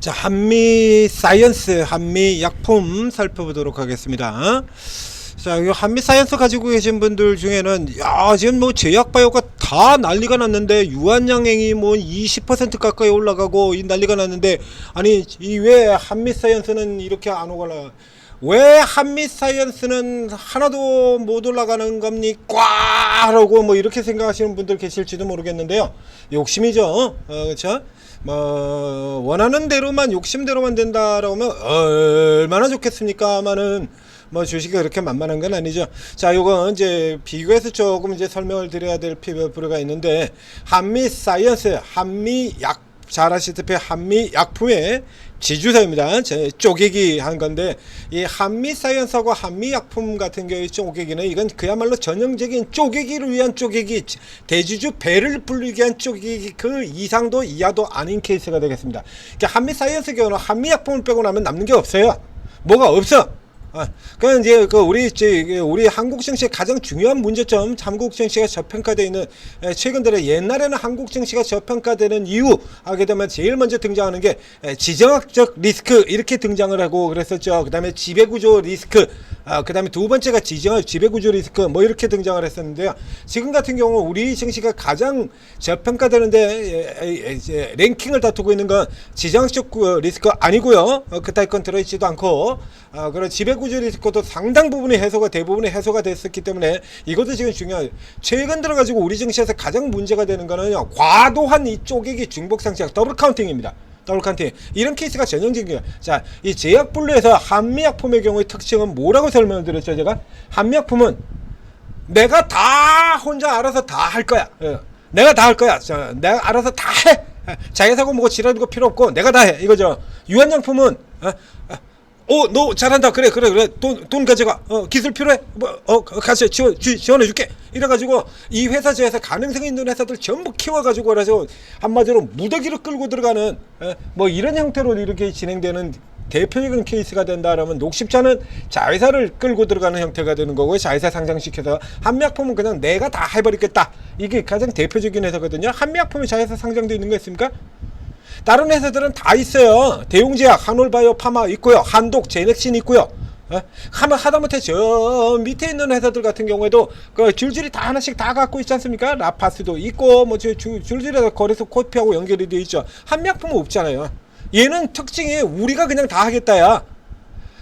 자, 한미 사이언스, 한미 약품 살펴보도록 하겠습니다. 자, 이 한미 사이언스 가지고 계신 분들 중에는 야, 지금 뭐 제약 바이오가 다 난리가 났는데 유한양행이 뭐 20% 가까이 올라가고 이 난리가 났는데, 아니 이 왜 한미 사이언스는 이렇게 안 오거나, 왜 한미 사이언스는 하나도 못 올라가는 겁니까? 라고 뭐 이렇게 생각하시는 분들 계실지도 모르겠는데요. 욕심이죠. 그렇죠? 뭐 원하는 대로만, 욕심대로만 된다라고 하면 얼마나 좋겠습니까마는 뭐 주식이 그렇게 만만한 건 아니죠. 자, 요건 이제 비교해서 조금 이제 설명을 드려야 될 필요가 있는데, 한미 사이언스, 한미 약, 잘 아시다시피 한미 약품의 지주사입니다. 제 쪼개기 한 건데, 이 한미 사이언스하고 한미 약품 같은 경우의 쪼개기는 이건 그야말로 전형적인 쪼개기를 위한 쪼개기, 대주주 배를 불리기 위한 쪼개기, 그 이상도 이하도 아닌 케이스가 되겠습니다. 그러니까 한미 사이언스 경우는 한미 약품을 빼고 나면 남는 게 없어요. 뭐가 없어. 그건 이제 우리 한국 증시의 가장 중요한 문제점, 한국 증시가 저평가되어 있는, 최근 들어 옛날에는 한국 증시가 저평가되는 이유 하게 되면 제일 먼저 등장하는 게 지정학적 리스크 이렇게 등장을 하고 그랬었죠. 그 다음에 지배구조 리스크, 그 다음에 두 번째가 지배구조 리스크 뭐 이렇게 등장을 했었는데요. 지금 같은 경우 우리 증시가 가장 저평가되는데 랭킹을 다투고 있는 건 지정학적 리스크 아니고요. 그따위 건 들어있지도 않고, 그런 지배구조 리스크도 상당 부분이 대부분이 해소가 됐었기 때문에 이것도 지금 중요해요. 최근 들어가지고 우리 증시에서 가장 문제가 되는 거는요, 과도한 이 쪼개기 중복상승 더블 카운팅입니다. 더블 카운팅. 이런 케이스가 전형적이에요. 자, 이 제약 분류에서 한미약품의 경우의 특징은 뭐라고 설명을 드렸죠, 제가? 한미약품은 내가 다 혼자 알아서 다 할 거야. 내가 다 할 거야. 자, 내가 알아서 다 해. 자기사고 뭐고 지랄이고 필요 없고 내가 다 해. 이거죠. 유한양품은 너 잘한다. 그래. 돈 가져가. 기술 필요해? 같이 지원해줄게. 이래가지고 이 회사 저에서 가능성이 있는 회사들 전부 키워가지고, 그래서 한마디로 무더기로 끌고 들어가는, 뭐 이런 형태로 이렇게 진행되는 대표적인 케이스가 된다라면, 녹십자는 자회사를 끌고 들어가는 형태가 되는 거고요. 자회사 상장시켜서. 한미약품은 그냥 내가 다 해버리겠다. 이게 가장 대표적인 회사거든요. 한미약품이 자회사 상장되어 있는 거 있습니까? 다른 회사들은 다 있어요. 대웅제약, 한올바이오 파마 있고요. 한독, 제넥신 있고요. 하다못해 저 밑에 있는 회사들 같은 경우에도 그 줄줄이 다 하나씩 다 갖고 있지 않습니까? 라파스도 있고, 뭐 줄줄이 거래소 코피하고 연결이 되어 있죠. 한미약품은 없잖아요. 얘는 특징이 우리가 그냥 다 하겠다야.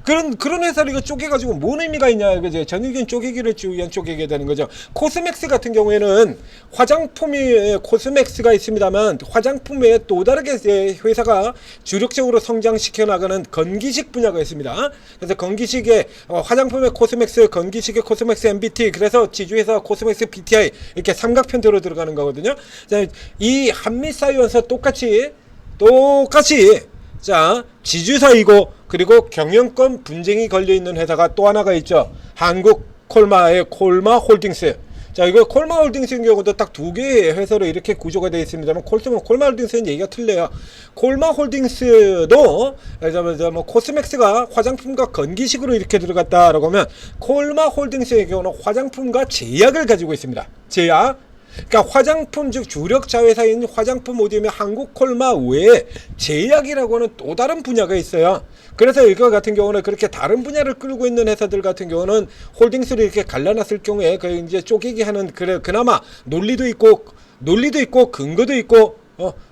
그런 회사를 이거 쪼개가지고 뭔 의미가 있냐, 그죠? 전형적인 쪼개기를 위한 쪼개게 되는 거죠. 코스맥스 같은 경우에는 화장품이 코스맥스가 있습니다만, 화장품에 또 다르게 회사가 주력적으로 성장시켜 나가는 건기식 분야가 있습니다. 그래서 건기식의 화장품의 코스맥스, 건기식의 코스맥스 MBT, 그래서 지주회사 코스맥스 BTI 이렇게 삼각편대로 들어가는 거거든요. 이 한미 사이언스 똑같이 자, 지주사이고, 그리고 경영권 분쟁이 걸려있는 회사가 또 하나가 있죠. 한국 콜마의 콜마홀딩스. 자, 이거 콜마홀딩스인 경우도 딱 두 개의 회사로 이렇게 구조가 되어 있습니다만, 콜마홀딩스는 얘기가 틀려요. 콜마홀딩스도 뭐 코스맥스가 화장품과 건기식으로 이렇게 들어갔다라고 하면, 콜마홀딩스의 경우는 화장품과 제약을 가지고 있습니다. 제약. 그러니까 화장품, 즉 주력 자회사인 화장품 오디오면 한국 콜마 외에 제약이라고 하는 또 다른 분야가 있어요. 그래서 이거 같은 경우는 그렇게 다른 분야를 끌고 있는 회사들 같은 경우는 홀딩스를 이렇게 갈라놨을 경우에 그 이제 쪼개기 하는, 그나마 논리도 있고 근거도 있고,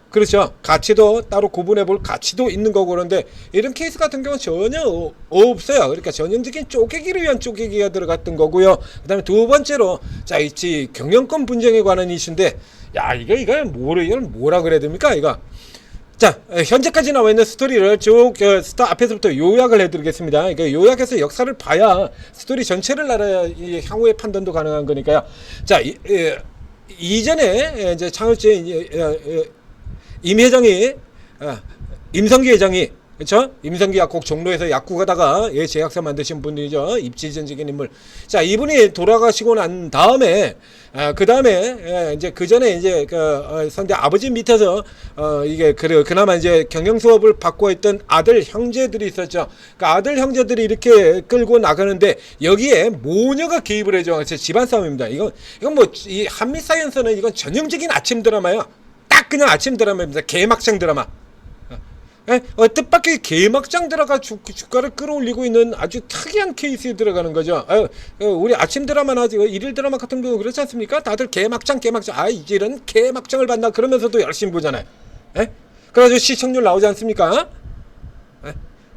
그렇죠. 가치도 따로 구분해 볼 가치도 있는 거고. 그런데 이런 케이스 같은 경우는 전혀 없어요. 그러니까 전형적인 쪼개기를 위한 쪼개기가 들어갔던 거고요. 그 다음에 두 번째로, 자, 있지, 경영권 분쟁에 관한 이슈인데, 야, 이걸 뭐라 그래야 됩니까, 이거? 자, 현재까지 나와 있는 스토리를 쭉 앞에서부터 요약을 해드리겠습니다. 그러니까 요약해서 역사를 봐야 스토리 전체를 알아야 향후의 판단도 가능한 거니까요. 자, 이전에 이제 창업주의 임 회장이, 임성기 회장이, 그렇죠? 임성기 약국 종로에서 약국 가다가 제약사 만드신 분이죠. 입지전적인 인물. 자, 이분이 돌아가시고 난 다음에, 그 다음에 이제 그 전에 이제 선대 아버지 밑에서 이게 그나마 이제 경영 수업을 받고 있던 아들 형제들이 있었죠. 그 아들 형제들이 이렇게 끌고 나가는데 여기에 모녀가 개입을 해줘. 집안 싸움입니다. 이건 뭐 이 한미 사이언스는 이건 전형적인 아침 드라마야. 딱 그냥 아침 드라마입니다. 개막장 드라마. 예? 뜻밖의 개막장 들어가 주가를 끌어올리고 있는 아주 특이한 케이스에 들어가는 거죠. 우리 아침 드라마나 일일 드라마 같은 경우 그렇지 않습니까? 다들 개막장 이제 이런 개막장을 봤나 그러면서도 열심히 보잖아요. 예? 그래가지고 시청률 나오지 않습니까?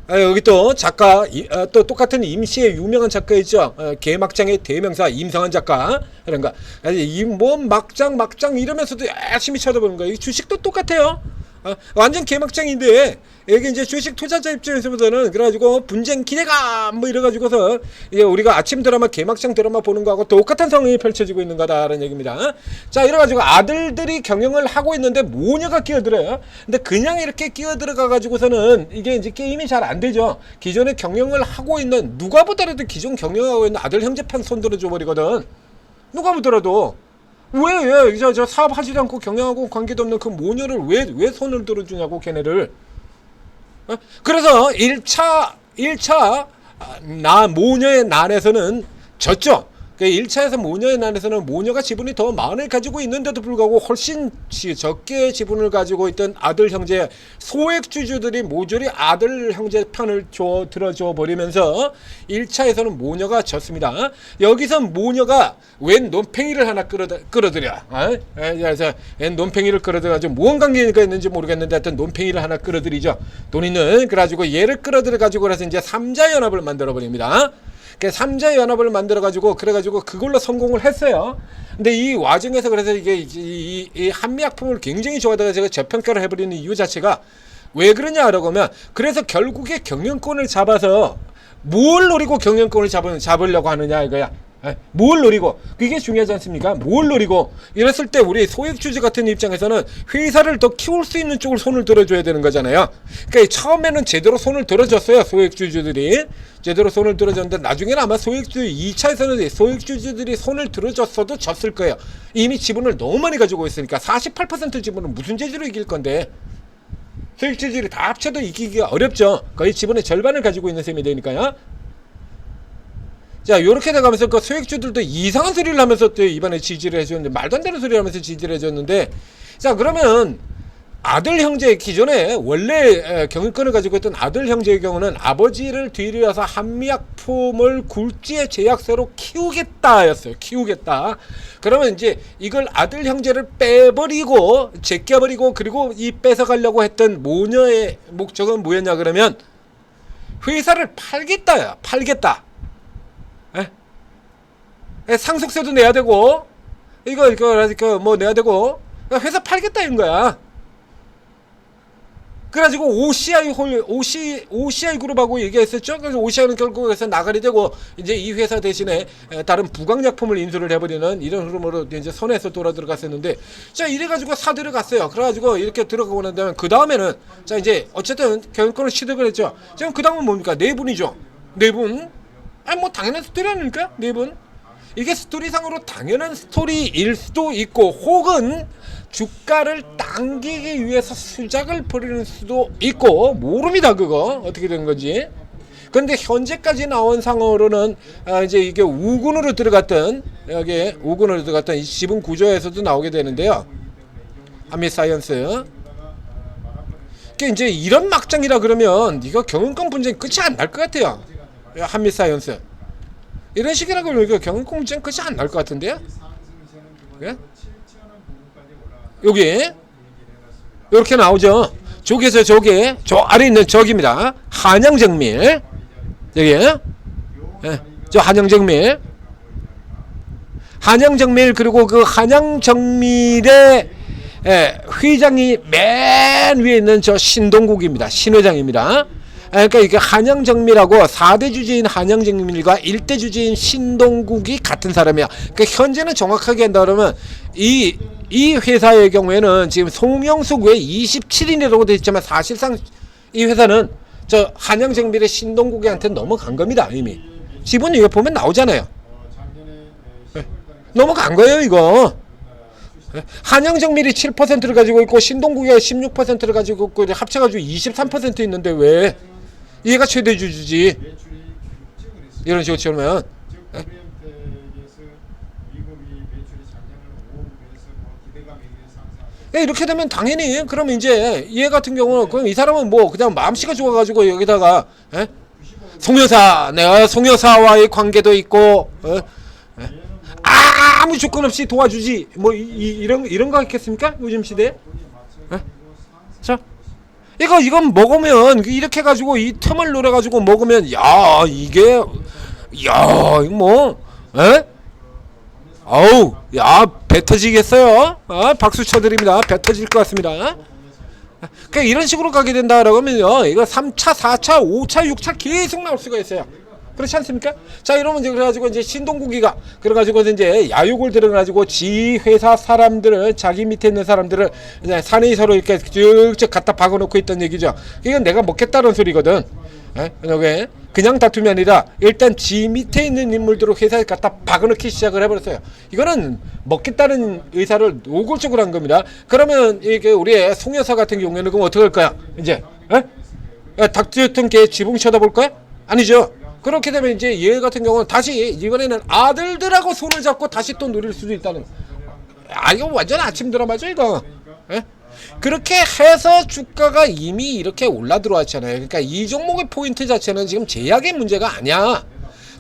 여기 또 작가 또 똑같은 임시의 유명한 작가 있죠. 개막장의 대명사 임성한 작가 이런 거. 뭐 막장 이러면서도 열심히 쳐다보는 거예요. 주식도 똑같아요. 완전 개막장인데 여기 이제 주식 투자자 입장에서부터는 그래가지고 분쟁 기대감 뭐 이래가지고서 이제 우리가 아침 드라마 개막장 드라마 보는 거하고 똑같은 상황이 펼쳐지고 있는 거다라는 얘기입니다. 자, 이래가지고 아들들이 경영을 하고 있는데 모녀가 끼어들어요. 근데 그냥 이렇게 끼어들어가 가지고서는 이게 이제 게임이 잘 안 되죠. 기존에 경영을 하고 있는 누가 보더라도 기존 경영하고 있는 아들 형제 편 손들어줘 버리거든. 누가 보더라도. 왜 저 사업하지도 않고 경영하고 관계도 없는 그 모녀를 왜 손을 들어주냐고 걔네를. 그래서 1차 모녀의 난에서는 졌죠. 1차에서 모녀의 난에서는 모녀가 지분이 더 많을 가지고 있는데도 불구하고 훨씬 적게 지분을 가지고 있던 아들 형제 소액주주들이 모조리 아들 형제 편을 들어줘 버리면서 1차에서는 모녀가 졌습니다. 여기서 모녀가 웬 논팽이를 하나 끌어들여. 웬 논팽이를 끌어들여가지고 무언 관계가 있는지 모르겠는데 하여튼 논팽이를 하나 끌어들이죠. 돈 있는. 그래가지고 얘를 끌어들여가지고 그래서 이제 3자연합을 만들어 버립니다. 3자 연합을 만들어가지고 그래가지고 그걸로 성공을 했어요. 근데 이 와중에서 그래서 이게 이 한미약품을 굉장히 좋아하다가 제가 저평가를 해버리는 이유 자체가 왜 그러냐라고 하면 그래서 결국에 경영권을 잡아서 뭘 노리고 경영권을 잡으려고 하느냐 이거야. 뭘 노리고 그게 중요하지 않습니까? 뭘 노리고 이랬을 때 우리 소액주주 같은 입장에서는 회사를 더 키울 수 있는 쪽을 손을 들어줘야 되는 거잖아요. 그러니까 처음에는 제대로 손을 들어줬어요. 소액주주들이 제대로 손을 들어줬는데 나중에는 아마 2차에서는 소액주주들이 손을 들어줬어도 졌을 거예요. 이미 지분을 너무 많이 가지고 있으니까 48% 지분은 무슨 재주로 이길 건데 소액주주들이 다 합쳐도 이기기가 어렵죠. 거의 지분의 절반을 가지고 있는 셈이 되니까요. 자, 요렇게 돼가면서 그 소액주들도 이상한 소리를 하면서 또 이번에 지지를 해줬는데, 말도 안 되는 소리를 하면서 지지를 해줬는데, 자, 그러면 아들 형제 기존에 원래 경영권을 가지고 있던 아들 형제의 경우는 아버지를 뒤이어서 한미약품을 굴지의 제약사로 키우겠다였어요. 키우겠다. 그러면 이제 이걸 아들 형제를 빼버리고 제껴버리고 그리고 이 뺏어가려고 했던 모녀의 목적은 뭐였냐 그러면 회사를 팔겠다야. 팔겠다. 상속세도 내야 되고 이거 뭐 내야 되고 회사 팔겠다 이런 거야. 그래가지고 OCI 그룹하고 얘기했었죠. 그래서 OCI는 결국에서 나가리 되고 이제 이 회사 대신에 다른 부강약품을 인수를 해버리는 이런 흐름으로 이제 선에서 돌아 들어갔었는데, 자 이래가지고 사 들어갔어요. 그래가지고 이렇게 들어가고 난 다음에 그 다음에는 자 이제 어쨌든 경영권을 취득을 했죠. 지금 그 다음은 뭡니까? 네 분이죠. 네 분. 뭐 당연한 스토리 아닙니까? 네 분. 이게 스토리상으로 당연한 스토리일 수도 있고 혹은 주가를 당기기 위해서 수작을 벌이는 수도 있고 모릅니다. 그거 어떻게 된 건지. 근데 현재까지 나온 상황으로는 이제 이게 우군으로 들어갔던 여기 우군으로 들어갔던 이 지분 구조에서도 나오게 되는데요. 한미사이언스. 그게 이제 이런 막장이라 그러면 이거 경영권 분쟁 끝이 안 날 것 같아요. 한미사이언스. 이런 식이라고 그러니까 경영권 문제는 끝이 안 날 것 같은데요. 예? 여기 이렇게 나오죠. 저기에서 저기 저 아래 있는 저기입니다. 한양정밀 여기 예? 저 한양정밀 그리고 그 한양정밀의 회장이 맨 위에 있는 저 신동국입니다. 신회장입니다. 그러니까 이게 한양정밀하고 4대 주주인 한양정밀과 1대 주주인 신동국이 같은 사람이야. 그러니까 현재는 정확하게 한다 그러면 이 회사의 경우에는 지금 송영숙 외에 27인이라고 되어 있지만 사실상 이 회사는 저 한양정밀의 신동국이한테 넘어간 겁니다. 이미 지분 이거 보면 나오잖아요. 넘어간 거예요 이거. 한양정밀이 7%를 가지고 있고 신동국이 16%를 가지고 있고 합쳐가지고 23% 있는데 왜 얘가 최대 주주지. 이런 식으로 치면 이렇게 되면 당연히 그럼 이제 얘 같은 경우는 그럼 이 사람은 뭐 그냥 마음씨가 좋아가지고 여기다가 송여사 내가 송여사와의 관계도 있고 아무 조건 없이 도와주지 뭐 이런 거 있겠습니까 요즘 시대에? 자 이건 먹으면 이렇게 가지고 이 틈을 노려 가지고 먹으면 야 이게 이거 뭐 아우 야 배 터지겠어요. 박수 쳐드립니다. 배 터질 것 같습니다. 그러니까 이런 식으로 가게 된다 그러면요 이거 3차 4차 5차 6차 계속 나올 수가 있어요. 그렇지 않습니까? 자 이러면 이제 그래가지고 이제 신동국이가 그래가지고 이제 야욕을 들어가지고 지 회사 사람들을 자기 밑에 있는 사람들을 이제 산에 서로 이렇게 쭉쭉 갖다 박아놓고 있던 얘기죠. 이건 내가 먹겠다는 소리거든. 왜? 그냥 다툼이 아니라 일단 지 밑에 있는 인물들을 회사에 갖다 박아놓기 시작을 해버렸어요. 이거는 먹겠다는 의사를 노골적으로 한 겁니다. 그러면 이게 우리의 송여사 같은 경우에는 그럼 어떻게 할 거야? 이제 닥쳤던 개 지붕 쳐다볼 거야? 아니죠. 그렇게 되면 이제 얘 같은 경우는 다시 이번에는 아들들하고 손을 잡고 다시 또 누릴 수도 있다는. 이거 완전 아침 드라마죠 이거. 그렇게 해서 주가가 이미 이렇게 올라 들어왔잖아요. 그러니까 이 종목의 포인트 자체는 지금 제약의 문제가 아니야.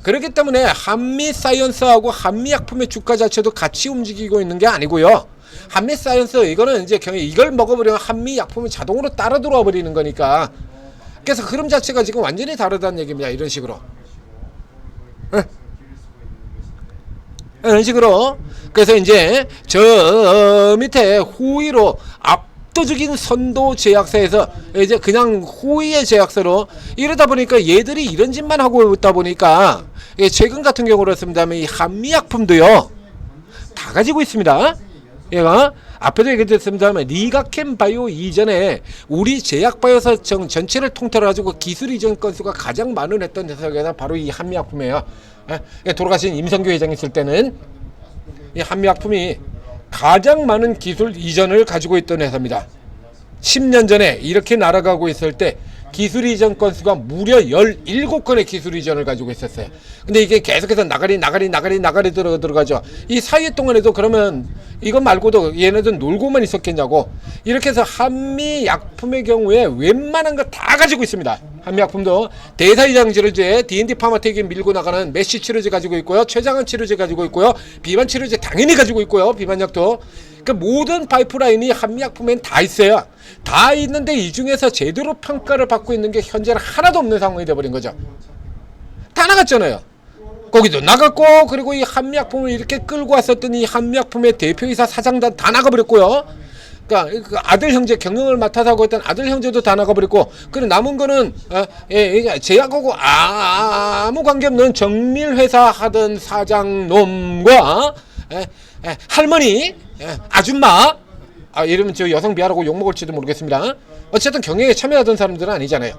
그렇기 때문에 한미사이언스하고 한미약품의 주가 자체도 같이 움직이고 있는 게 아니고요. 한미사이언스 이거는 이제 이걸 먹어버리면 한미약품은 자동으로 따라 들어와 버리는 거니까. 그래서 흐름 자체가 지금 완전히 다르다는 얘기입니다. 이런 식으로. 이런 식으로. 그래서 이제 저 밑에 호의로 압도적인 선도 제약사에서 이제 그냥 호의의 제약사로 이러다 보니까 얘들이 이런 짓만 하고 있다 보니까 최근 같은 경우로 했습니다면 이 한미약품도요 다 가지고 있습니다. 얘가 앞에도 얘기했습니다만 리가캠 바이오 이전에 우리 제약바이오사 전체를 통틀어 가지고 기술 이전 건수가 가장 많은 했던 회사가 바로 이 한미약품이에요. 돌아가신 임성규 회장이 있을 때는 이 한미약품이 가장 많은 기술 이전을 가지고 있던 회사입니다. 10년 전에 이렇게 날아가고 있을 때 기술 이전 건수가 무려 17건의 기술 이전을 가지고 있었어요. 근데 이게 계속해서 나가리 들어가죠. 이 사이 동안에도 그러면 이것 말고도 얘네들 놀고만 있었겠냐고. 이렇게 해서 한미약품의 경우에 웬만한 거 다 가지고 있습니다. 한미약품도 대사이장 치료제 D&D 파마텍이 밀고 나가는 메시 치료제 가지고 있고요. 최장한 치료제 가지고 있고요. 비만 치료제 당연히 가지고 있고요. 비만약도. 그 모든 파이프라인이 한미약품엔 다 있어요. 다 있는데 이 중에서 제대로 평가를 받고 있는 게 현재는 하나도 없는 상황이 돼버린 거죠. 다 나갔잖아요. 거기도 나갔고 그리고 이 한미약품을 이렇게 끌고 왔었던 이 한미약품의 대표이사 사장단 다 나가버렸고요. 그러니까 그 아들 형제 경영을 맡아서 하고 있던 아들 형제도 다 나가버렸고 그리고 남은 거는 제약하고 아무 관계없는 정밀회사 하던 사장놈과 할머니 아줌마 이러면 저 여성 비하라고 욕먹을지도 모르겠습니다. 어쨌든 경영에 참여하던 사람들은 아니잖아요.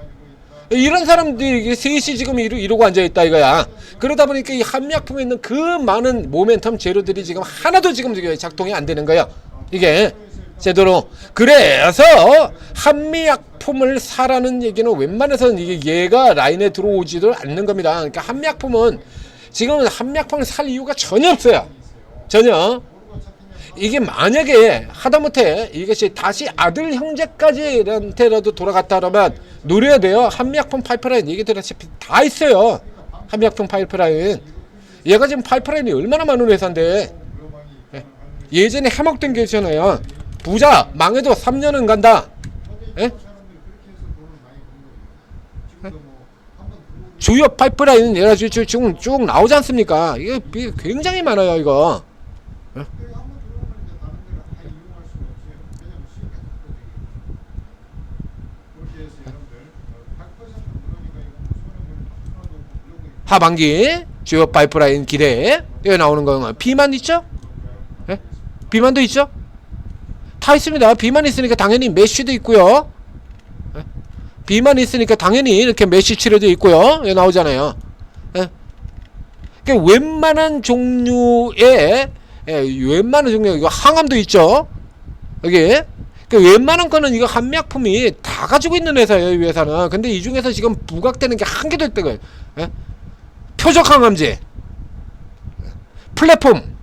이런 사람들이 셋이 지금 이러고 앉아있다 이거야. 그러다 보니까 이 한미약품에 있는 그 많은 모멘텀 재료들이 지금 하나도 지금 작동이 안 되는 거예요. 이게 제대로. 그래서 한미약품을 사라는 얘기는 웬만해서는 얘가 라인에 들어오지도 않는 겁니다. 그러니까 한미약품은 지금은 한미약품을 살 이유가 전혀 없어요. 전혀. 이게 만약에 하다못해 이것이 다시 아들 형제까지한테라도 돌아갔다 그러면 노려야 돼요. 한미약품 파이프라인 얘기들다시피 다 있어요. 한미약품 파이프라인. 얘가 지금 파이프라인이 얼마나 많은 회사인데 예전에 해먹던 게 있잖아요. 부자 망해도 3년은 간다. 주요 파이프라인은 얘가 지금 쭉 나오지 않습니까? 이게 굉장히 많아요 이거. 하반기 주요 파이프라인 기대 여기 나오는 거 비만 있죠? 비만도 있죠? 다 있습니다. 비만 있으니까 당연히 메쉬도 있고요. 비만 있으니까 당연히 이렇게 메쉬 치료도 있고요. 여기 나오잖아요. 그러니까 웬만한 종류의 이거 항암도 있죠. 여기 웬만한 거는 이거 한미약품이 다 가지고 있는 회사예요. 이 회사는. 근데 이 중에서 지금 부각되는 게 한 개도 있다고요. 표적 항암제 플랫폼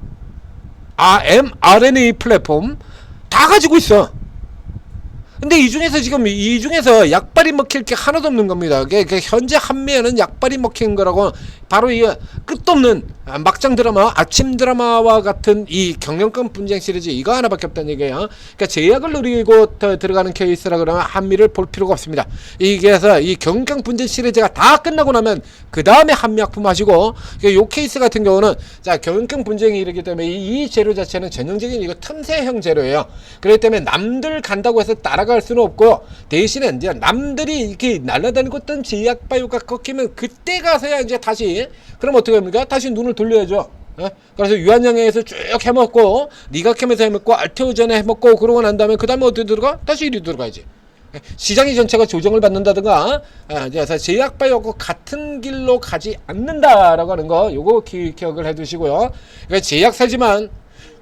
mRNA 플랫폼 다 다 가지고 있어. 근데 이 중에서 약발이 먹힐 게 하나도 없는 겁니다. 현재 한미에는 약발이 먹힌 거라고 바로 이 끝도 없는 막장 드라마, 아침 드라마와 같은 이 경영권 분쟁 시리즈 이거 하나밖에 없다는 얘기예요. 그러니까 제약을 노리고 들어가는 케이스라 그러면 한미를 볼 필요가 없습니다. 이게서 이 경영권 분쟁 시리즈가 다 끝나고 나면 그 다음에 한미약품 하시고, 요 케이스 같은 경우는 자 경영권 분쟁이 이르기 때문에 이 재료 자체는 전형적인 이거 틈새형 재료예요. 그렇기 때문에 남들 간다고 해서 따라갈 수는 없고요. 대신에 이제 남들이 이렇게 날아다니고 있던 제약바이오가 꺾이면 그때 가서야 이제 다시 그럼 어떻게 합니까? 다시 눈을 돌려야죠. 예? 그래서 유한양에서 쭉 해먹고 니가캠에서 해먹고 알테오전에 해먹고 그러고 난 다음에 그 다음에 어디 들어가? 다시 이리 들어가야지. 예? 시장이 전체가 조정을 받는다든가 그래서 제약바이오하고 같은 길로 가지 않는다라고 하는 거 요거 기억을 해두시고요. 그러니까 제약사지만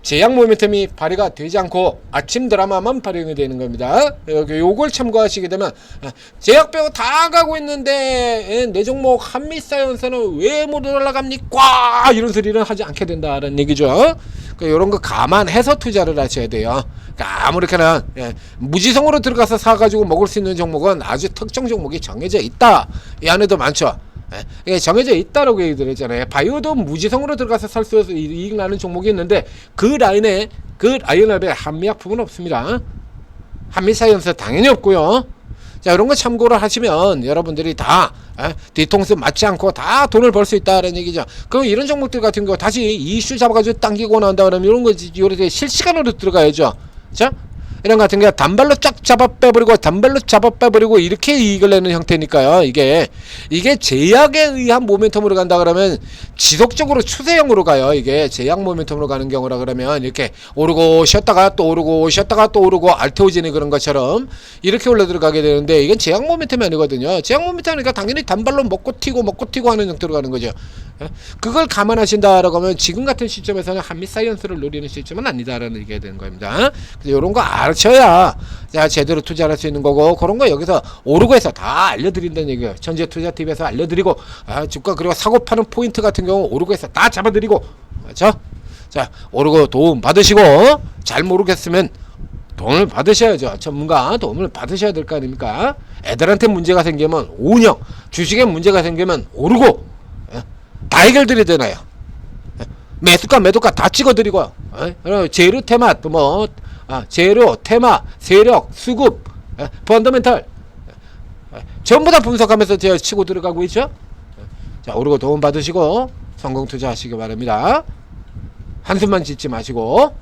제약 모멘텀이 발휘가 되지 않고 아침 드라마만 발휘가 되는 겁니다. 요걸 참고하시게 되면 제약 빼고 다 가고 있는데 내 종목 한미사이언스는 왜 못 올라갑니까? 이런 소리는 하지 않게 된다는 얘기죠. 이런 거 감안해서 투자를 하셔야 돼요. 아무렇게나 무지성으로 들어가서 사가지고 먹을 수 있는 종목은 아주 특정 종목이 정해져 있다. 이 안에도 많죠. 정해져 있다라고 얘기를 했잖아요. 바이오도 무지성으로 들어가서 살 수 있어서 이익 나는 종목이 있는데 그 라인에 한미약품은 없습니다. 한미사이언스 당연히 없고요. 자, 이런 거 참고를 하시면 여러분들이 다 뒤통수 맞지 않고 다 돈을 벌 수 있다는 얘기죠. 그럼 이런 종목들 같은 거 다시 이슈 잡아가지고 당기고 나온다 그러면 이런 거 이렇게 실시간으로 들어가야죠. 자, 이런 같은 게 단발로 쫙 잡아 빼버리고 이렇게 이익을 내는 형태니까요. 이게 제약에 의한 모멘텀으로 간다 그러면 지속적으로 추세형으로 가요. 이게 제약 모멘텀으로 가는 경우라 그러면 이렇게 오르고 쉬었다가 또 오르고 알테오진이 그런 것처럼 이렇게 올라 들어가게 되는데 이건 제약 모멘텀이 아니거든요. 제약 모멘텀이니까 당연히 단발로 먹고 튀고 하는 형태로 가는 거죠. 그걸 감안하신다라고 하면 지금 같은 시점에서는 한미사이언스를 노리는 시점은 아니다라는 얘기가 되는 겁니다. 그래서 이런 거 아셔야 제대로 투자할 수 있는 거고, 그런 거 여기서 오르고 해서 다 알려드린다는 얘기예요. 전재투자TV에서 알려드리고 주가 그리고 사고 파는 포인트 같은 경우 오르고 해서 다 잡아드리고, 그렇죠? 자, 오르고 도움 받으시고 잘 모르겠으면 돈을 받으셔야죠. 전문가 도움을 받으셔야 될 거 아닙니까? 애들한테 문제가 생기면 운영, 주식에 문제가 생기면 오르고 다 해결드려야 되나요? 매수가 매도가 다 찍어드리고요. 재료 테마 재료 테마 세력 수급 펀더멘탈 전부 다 분석하면서 제가 치고 들어가고 있죠. 자, 오르고 도움 받으시고 성공 투자하시기 바랍니다. 한숨만 짓지 마시고